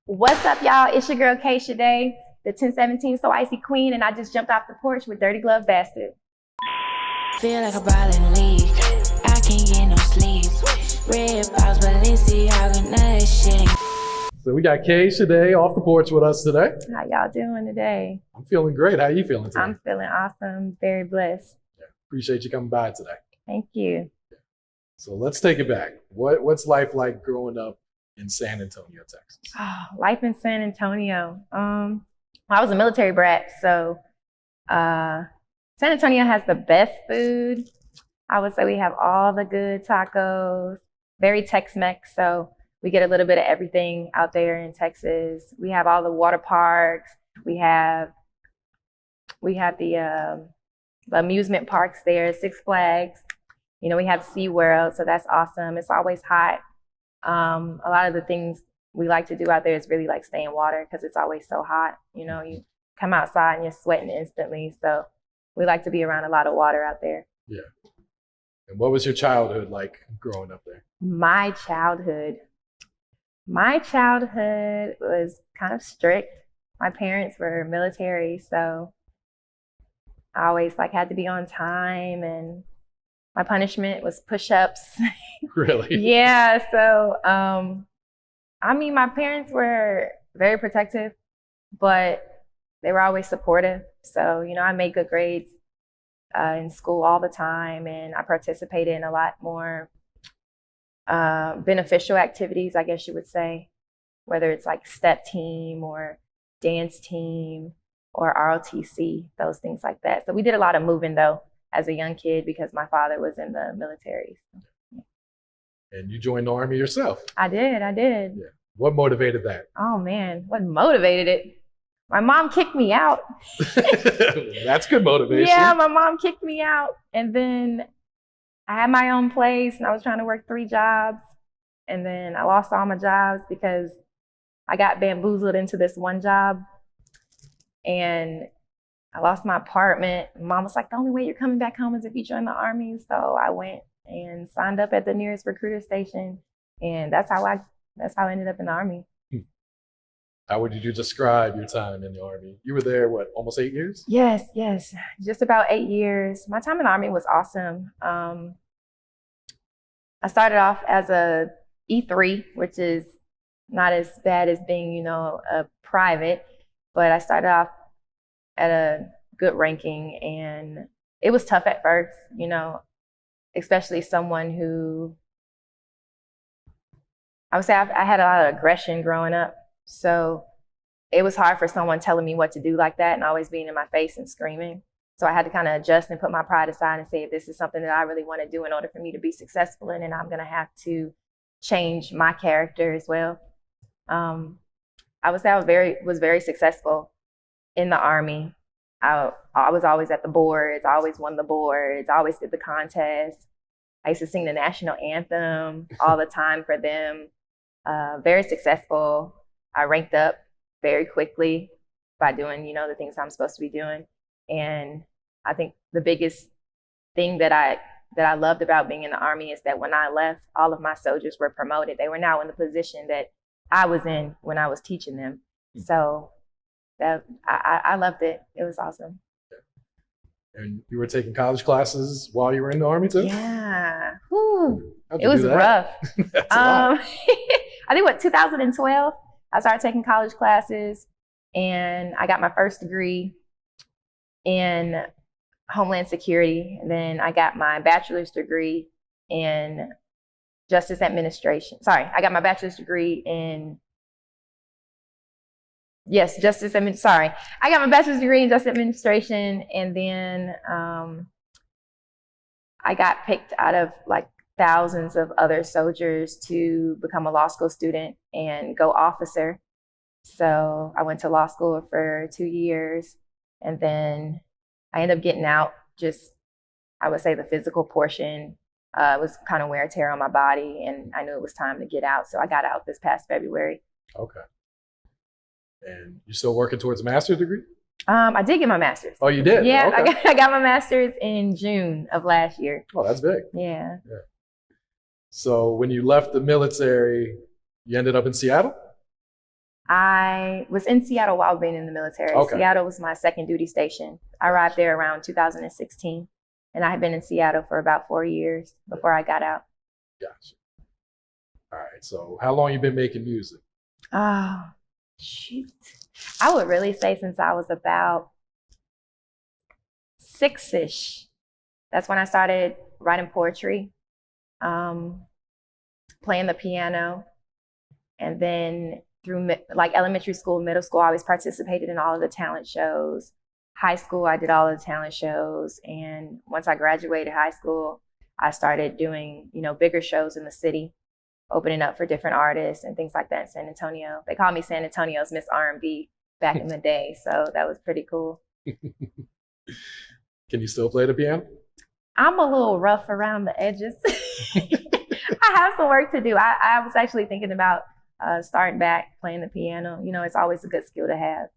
What's up, y'all? It's your girl K Shiday, the 1017 So Icey Queen, and I just jumped off the porch with Dirty Glove Bastard. Feel like a ball in the league. I can't get no sleep. Red box, Balenciaga, none of that shit. So we got K Shiday off the porch with us today. How y'all doing today? I'm feeling great. How are you feeling today? I'm feeling awesome, very blessed. Yeah, appreciate you coming by today. Thank you. So let's take it back. What's life like growing up in San Antonio, Texas? Oh, life in San Antonio. I was a military brat, so San Antonio has the best food. I would say we have all the good tacos, very Tex-Mex, so we get a little bit of everything out there in Texas. We have all the water parks. We have the amusement parks there, Six Flags. You know, we have SeaWorld, so that's awesome. It's always hot. A lot of the things we like to do out there is really like stay in water because it's always so hot. You know, you come outside and you're sweating instantly. So we like to be around a lot of water out there. Yeah. And what was your childhood like growing up there? My childhood was kind of strict. My parents were military, so I always had to be on time, and my punishment was push-ups. Really? Yeah, so my parents were very protective, but they were always supportive. So, you know, I made good grades in school all the time, and I participated in a lot more beneficial activities, I guess you would say, whether it's like step team or dance team or ROTC, those things like that. So we did a lot of moving though as a young kid because my father was in the military. And you joined the Army yourself. I did. Yeah. What motivated that? Oh man, what motivated it? My mom kicked me out. That's good motivation. Yeah, my mom kicked me out, and then I had my own place and I was trying to work 3 jobs, and then I lost all my jobs because I got bamboozled into this one job, and I lost my apartment. Mom was like, the only way you're coming back home is if you join the Army. So I went and signed up at the nearest recruiter station, and that's how I ended up in the Army. How would you describe your time in the Army? You were there, what, almost 8 years? Yes, just about 8 years. My time in the Army was awesome. I started off as a E3, which is not as bad as being, you know, a private, but I started off at a good ranking, and it was tough at first, you know, especially someone who, I would say I had a lot of aggression growing up. So it was hard for someone telling me what to do like that and always being in my face and screaming. So I had to kind of adjust and put my pride aside and say, if this is something that I really want to do in order for me to be successful in, and I'm going to have to change my character as well. I would say I was very successful in the Army. I was always at the boards. I always won the boards. I always did the contests. I used to sing the national anthem all the time for them. Very successful. I ranked up very quickly by doing, you know, the things I'm supposed to be doing. And I think the biggest thing that I loved about being in the Army is that when I left, all of my soldiers were promoted. They were now in the position that I was in when I was teaching them. So that I loved it. It was awesome. And you were taking college classes while you were in the Army too? Yeah. Whew. How'd It you was do that? rough. That's a lot. I think 2012, I started taking college classes, and I got my first degree in Homeland Security. And then I got my bachelor's degree in Justice Administration. Sorry, I got my bachelor's degree in I got my bachelor's degree in Justice Administration, and then I got picked out of like thousands of other soldiers to become a law school student and go officer. So I went to law school for 2 years, and then I ended up getting out. Just, I would say the physical portion was kind of wear and tear on my body, and I knew it was time to get out. So I got out this past February. Okay. And you're still working towards a master's degree? I did get my master's. Oh, you did? Yeah, Okay. I got my master's in June of last year. Oh, that's big. Yeah. So when you left the military, You ended up in Seattle? I was in Seattle while being in the military. Okay. Seattle was my second duty station. I arrived there around 2016, and I had been in Seattle for about 4 years before I got out. Gotcha. All right. So how long you been making music? Oh, shoot. I would really say since I was about 6-ish. That's when I started writing poetry, playing the piano, and then through like elementary school, middle school, I always participated in all of the talent shows. High school, I did all of the talent shows. And once I graduated high school, I started doing, bigger shows in the city, opening up for different artists and things like that in San Antonio. They called me San Antonio's Miss R&B back in the day. So that was pretty cool. Can you still play the piano? I'm a little rough around the edges. I have some work to do. I was actually thinking about starting back playing the piano. It's always a good skill to have.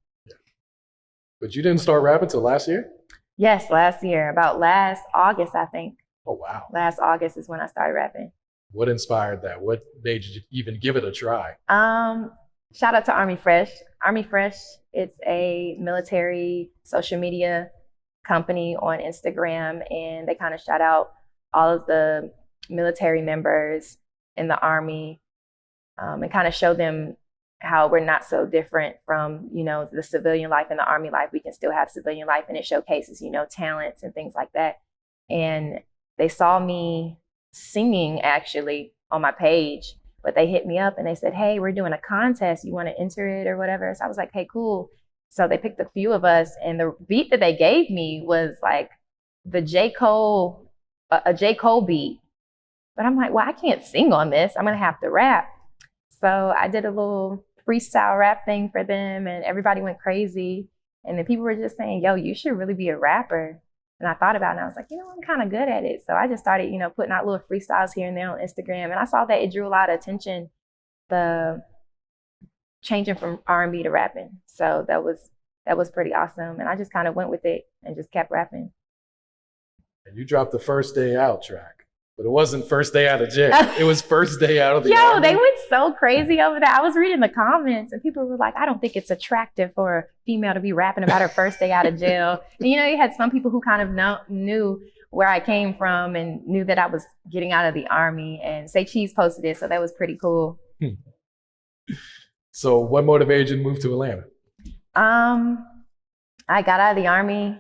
But you didn't start rapping till last year? Yes, last year, about last August, I think. Oh, wow. Last August is when I started rapping. What inspired that? What made you even give it a try? Shout out to Army Fresh. Army Fresh, it's a military social media company on Instagram, and they kind of shout out all of the military members in the Army and kind of show them how we're not so different from, the civilian life and the Army life. We can still have civilian life, and it showcases, talents and things like that. And they saw me singing actually on my page, but they hit me up and they said, hey, we're doing a contest. You want to enter it or whatever? So I was like, hey, cool. So they picked a few of us, and the beat that they gave me was like the J. Cole beat. But I'm like, well, I can't sing on this. I'm going to have to rap. So I did a little freestyle rap thing for them, and everybody went crazy. And then people were just saying, yo, you should really be a rapper. And I thought about it, and I was like, I'm kind of good at it. So I just started, putting out little freestyles here and there on Instagram. And I saw that it drew a lot of attention, the changing from R&B to rapping. So that was pretty awesome. And I just kind of went with it and just kept rapping. And you dropped the First Day Out track, but it wasn't First Day Out of jail. It was First Day Out of the Army. They went so crazy over that. I was reading the comments, and people were like, I don't think it's attractive for a female to be rapping about her first day out of jail. And, you had some people who kind of knew where I came from and knew that I was getting out of the Army. And Say Cheese posted it, so that was pretty cool. So what motivated you to move to Atlanta? I got out of the Army,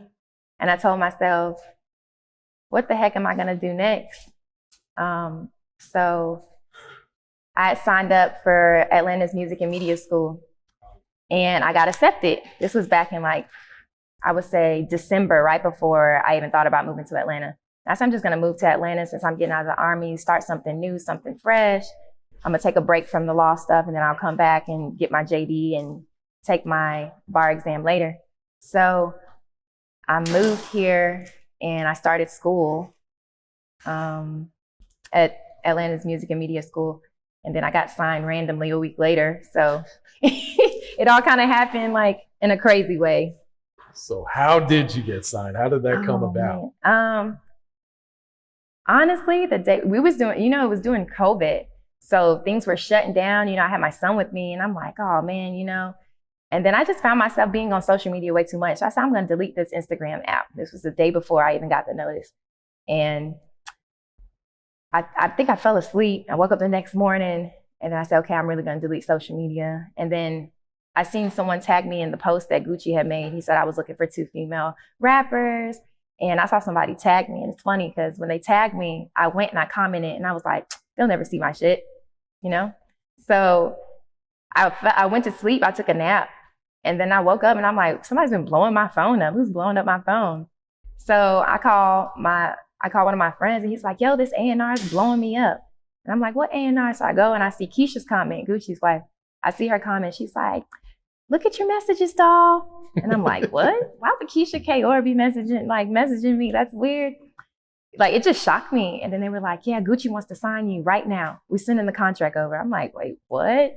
and I told myself, what the heck am I going to do next? So I had signed up for Atlanta's Music and Media School, and I got accepted. This was back in I would say December, right before I even thought about moving to Atlanta. I said, I'm just going to move to Atlanta since I'm getting out of the Army, start something new, something fresh. I'm going to take a break from the law stuff, and then I'll come back and get my JD and take my bar exam later. So I moved here and I started school at Atlanta's Music and Media School. And then I got signed randomly a week later. So it all kind of happened in a crazy way. So how did you get signed? How did that come about? Honestly, the day we was doing, it was during COVID. So things were shutting down. I had my son with me, and I'm like, oh man, And then I just found myself being on social media way too much. So I said, I'm going to delete this Instagram app. This was the day before I even got the notice. And I think I fell asleep. I woke up the next morning, and then I said, okay, I'm really going to delete social media. And then I seen someone tag me in the post that Gucci had made. He said I was looking for 2 female rappers. And I saw somebody tag me. And it's funny because when they tagged me, I went and I commented, and I was like, they'll never see my shit, So I went to sleep. I took a nap. And then I woke up and I'm like, somebody's been blowing my phone up. Who's blowing up my phone? So I call one of my friends, and he's like, yo, this A&R is blowing me up. And I'm like, what A&R? So I go and I see Keisha's comment, Gucci's wife. I see her comment. She's like, look at your messages, doll. And I'm like, what? Why would Keisha K.O.R. be messaging me? That's weird. It just shocked me. And then they were like, yeah, Gucci wants to sign you right now. We're sending the contract over. I'm like, wait, what?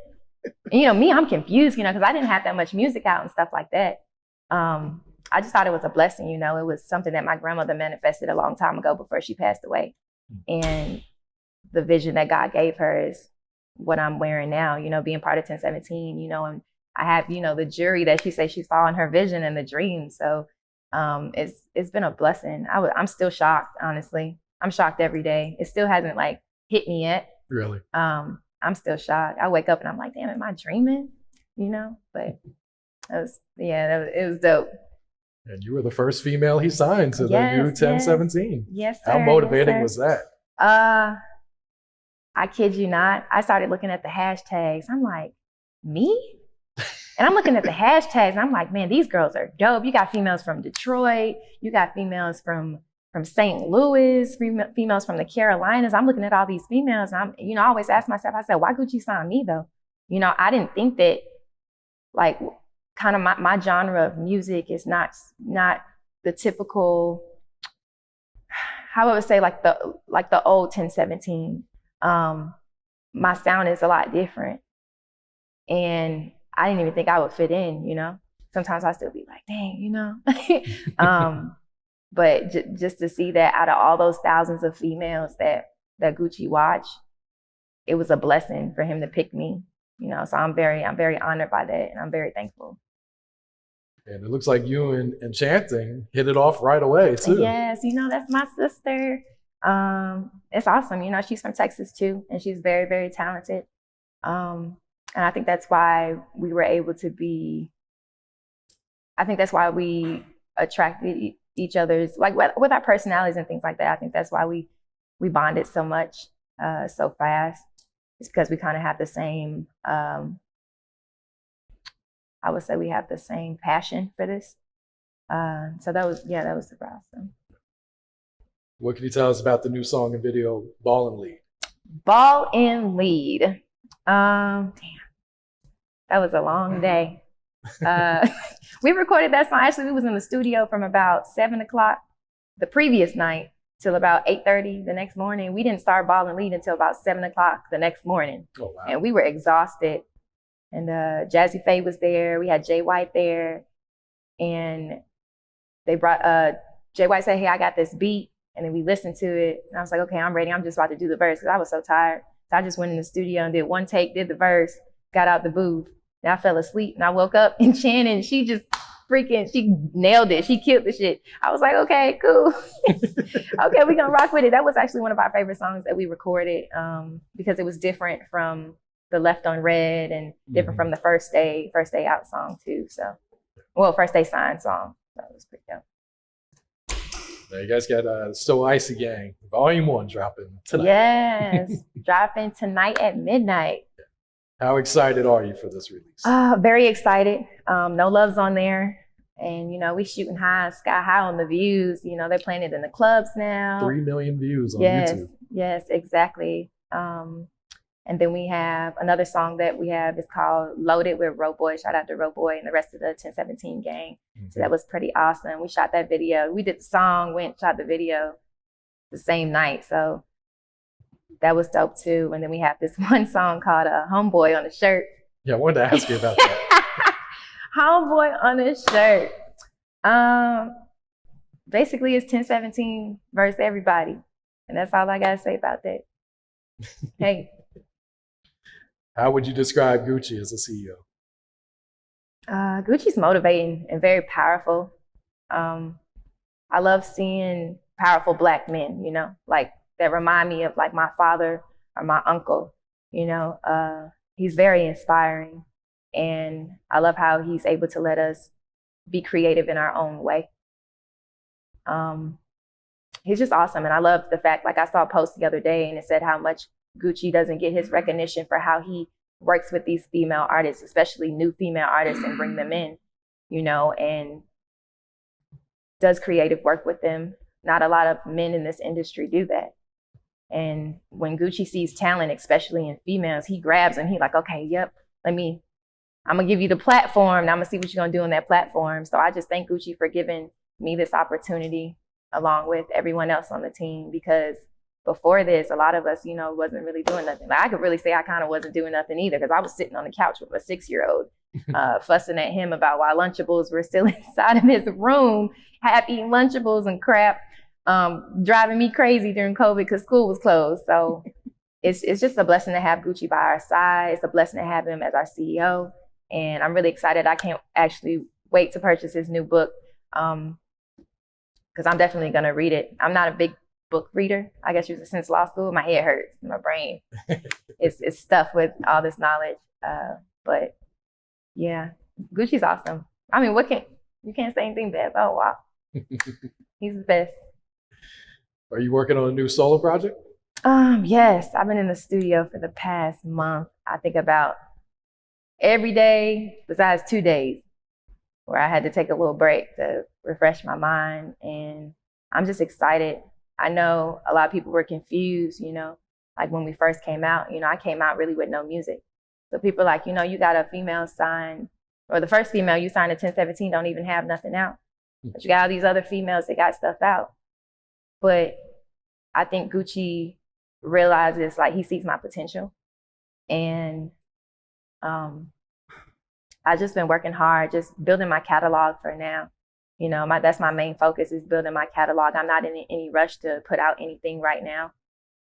And, me, I'm confused, because I didn't have that much music out and stuff like that. I just thought it was a blessing, it was something that my grandmother manifested a long time ago before she passed away. And the vision that God gave her is, what I'm wearing now, you know, being part of 1017, you know, and I have, you know, the jewelry that she said she saw in her vision and the dream. So it's been a blessing. I'm still shocked, honestly. I'm shocked every day. It still hasn't like hit me yet. Really? I'm still shocked. I wake up and I'm like, damn, am I dreaming? You know, but it was dope. And you were the first female he signed to the new 1017. Yes, sir. How motivating was that? I kid you not. I started looking at the hashtags. I'm like, me? And I'm looking at the hashtags and I'm like, man, these girls are dope. You got females from Detroit. You got females from St. Louis, females from the Carolinas. I'm looking at all these females and I always ask myself, I said, why Gucci sign me though? You know, I didn't think that like kind of my genre of music is not the typical, how I would say like the old 1017. My sound is a lot different. And I didn't even think I would fit in, you know? Sometimes I still be like, dang, you know? But just to see that out of all those thousands of females that Gucci watched, it was a blessing for him to pick me, you know? So I'm very honored by that and I'm very thankful. And it looks like you and Enchanting hit it off right away too. Yes, you know, that's my sister. It's awesome. You know, she's from Texas too, and she's very, very talented. And I think that's why we were able to that's why we attracted each other's, like with our personalities and things like that. I think that's why we bonded so much, so fast. It's because we kind of have the same, I would say we have the same passion for this. So that was super awesome. What can you tell us about the new song and video, Ball and Lead? Ball and Lead. Damn, that was a long day. We recorded that song. Actually, we was in the studio from about 7 o'clock the previous night till about 8:30 the next morning. We didn't start Ball and Lead until about 7 o'clock the next morning. Oh, wow. And we were exhausted. And Jazzy Faye was there. We had Jay White there. And they brought, Jay White said, hey, I got this beat. And then we listened to it. And I was like, okay, I'm ready. I'm just about to do the verse because I was so tired. So I just went in the studio and did one take, did the verse, got out the booth. And I fell asleep and I woke up and Shannon, she nailed it. She killed the shit. I was like, okay, cool. Okay, we're gonna rock with it. That was actually one of our favorite songs that we recorded because it was different from the Left on Red and different from the First Day Out song too. So, well, First Day Signed song. So it was pretty dope. Now you guys got So Icey Gang, Volume 1 dropping tonight. Yes, dropping tonight at midnight. How excited are you for this release? Very excited. No Love's on there. And, you know, we shooting sky high on the views. You know, they're playing it in the clubs now. 3 million views on YouTube. Yes, exactly. And then we have another song that we have is called Loaded with Boy. Shout out to Boy and the rest of the 1017 gang. So that was pretty awesome. We shot that video. We did the song, shot the video the same night. So that was dope too. And then we have this one song called Homeboy on the Shirt. Yeah, I wanted to ask you about that. Homeboy on the Shirt. Basically it's 1017 versus everybody. And that's all I gotta say about that. Hey. How would you describe Gucci as a CEO? Gucci's motivating and very powerful. I love seeing powerful Black men, you know, like that remind me of like my father or my uncle, you know. He's very inspiring and I love how he's able to let us be creative in our own way. He's just awesome. And I love the fact, like I saw a post the other day and it said how much Gucci doesn't get his recognition for how he works with these female artists, especially new female artists, and bring them in, you know, and does creative work with them. Not a lot of men in this industry do that. And when Gucci sees talent, especially in females, he grabs them. He like, okay, yep, I'm gonna give you the platform. Now I'm gonna see what you're gonna do on that platform. So I just thank Gucci for giving me this opportunity along with everyone else on the team, because before this, a lot of us, you know, wasn't really doing nothing. Like I could really say I kind of wasn't doing nothing either, because I was sitting on the couch with a 6-year-old fussing at him about why Lunchables were still inside of his room, half eating Lunchables and crap, driving me crazy during COVID because school was closed. So it's just a blessing to have Gucci by our side. It's a blessing to have him as our CEO. And I'm really excited. I can't actually wait to purchase his new book because I'm definitely going to read it. I'm not a big book reader. I guess since law school, my head hurts. My brain is stuffed with all this knowledge. But yeah, Gucci's awesome. I mean, you can't say anything bad about WAP. He's the best. Are you working on a new solo project? Yes, I've been in the studio for the past month. I think about every day besides 2 days where I had to take a little break to refresh my mind. And I'm just excited. I know a lot of people were confused, like when we first came out, I came out really with no music. So people are like, you got a female signed, or the first female you signed at 1017 don't even have nothing out. But you got all these other females that got stuff out. But I think Gucci realizes, like, he sees my potential. And I've just been working hard, just building my catalog for now. That's my main focus, is building my catalog. I'm not in any rush to put out anything right now.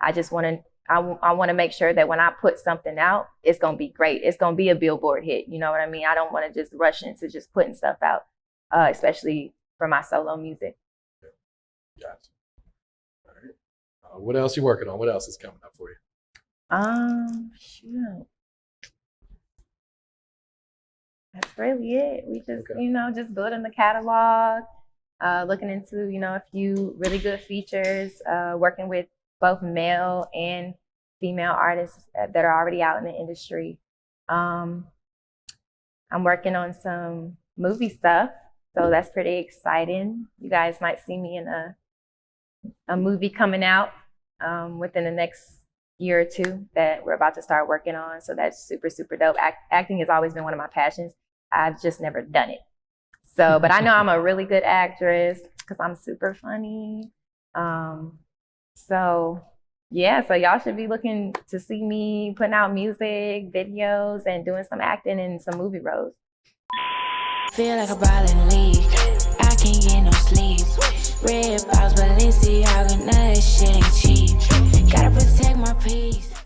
I just want to make sure that when I put something out, it's going to be great. It's going to be a Billboard hit. You know what I mean? I don't want to just rush into just putting stuff out, especially for my solo music. Gotcha. All right. What else you working on? What else is coming up for you? Shoot. That's really it. We just, just building the catalog, looking into, a few really good features, working with both male and female artists that are already out in the industry. I'm working on some movie stuff, so that's pretty exciting. You guys might see me in a movie coming out within the next year or two that we're about to start working on. So that's super, super dope. Acting has always been one of my passions. I've just never done it. So, but I know I'm a really good actress because I'm super funny. So y'all should be looking to see me putting out music, videos, and doing some acting and some movie roles. Feel like a ball in the league.